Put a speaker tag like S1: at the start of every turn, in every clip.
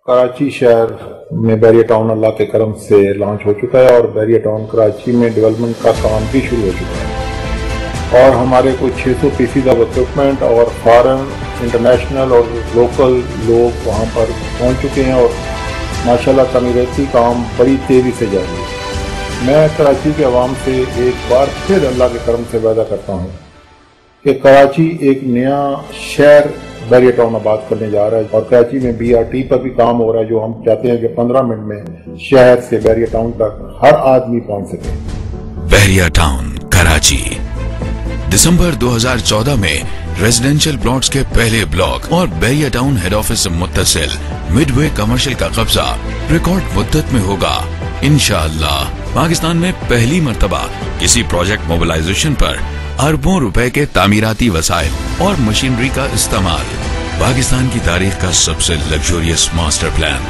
S1: कराची शहर में बैरिया टाउन अल्लाह के करम से लॉन्च हो चुका है और बैरिया टाउन कराची में डेवलपमेंट का काम भी शुरू हो चुका है और हमारे कुछ 600 पीसीज ऑफ इक्विपमेंट और फॉरेन, इंटरनेशनल और लोकल लोग वहाँ पर पहुँच चुके हैं और माशाल्लाह तमीराती काम बड़ी तेज़ी से जारी है। मैं कराची के अवाम से एक बार फिर अल्लाह के करम से वादा करता हूँ कि कराची एक नया शहर बैरिया टाउन आबाद करने जा रहा है और कराची में BRT पर भी काम हो रहा है, जो हम चाहते हैं कि 15 मिनट में शहर से बैरिया टाउन तक हर आदमी पहुंच सके।
S2: बैरिया टाउन कराची दिसंबर 2014 में रेजिडेंशियल प्लॉट्स के पहले ब्लॉक और बैरिया टाउन हेड ऑफिस से मुत्तसिल मिडवे कमर्शियल का कब्जा रिकॉर्ड मुद्दत में होगा। इंशाअल्लाह पाकिस्तान में पहली मर्तबा किसी प्रोजेक्ट मोबिलाइजेशन पर अरबों रुपए के तामीराती वसाइल और मशीनरी का इस्तेमाल। पाकिस्तान की तारीख का सबसे लग्जरियस मास्टर प्लान,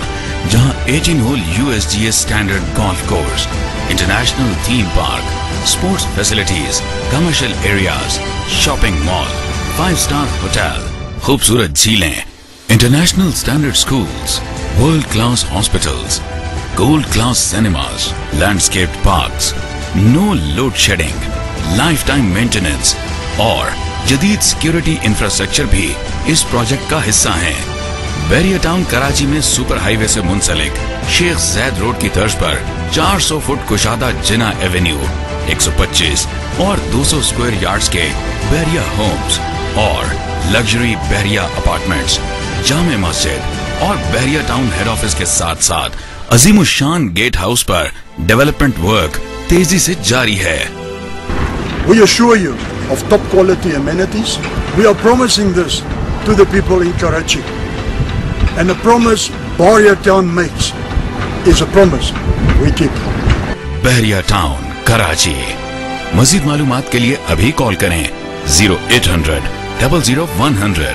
S2: जहां 18 hole USGS standard golf course, international theme park, sports facilities, commercial areas, shopping mall, 5-स्टार होटल, खूबसूरत झीलें, international standard schools, world class hospitals, gold class cinemas, landscaped parks, no load shedding, lifetime maintenance और जदीद security infrastructure भी इस project का हिस्सा हैं। बैरिया टाउन कराची में सुपर हाईवे से मुंसलिक शेख ज़ैद रोड की तर्ज पर 400 फुट कुशादा जिना एवेन्यू, 125 और 200 स्क्वायर यार्ड्स के बैरिया होम्स और लग्जरी बैरिया अपार्टमेंट्स, जामे मस्जिद और बैरिया टाउन हेड ऑफिस के साथ साथ अजीमुशान गेट हाउस पर डेवलपमेंट वर्क तेजी से जारी है।
S3: We assure you of top quality amenities. We are promising this to the people in Karachi. And the promise Bahria Town makes is a promise we keep.
S2: Bahria town Karachi. मज़ीद मालूमात के लिए अभी कॉल करें 0800 00 100।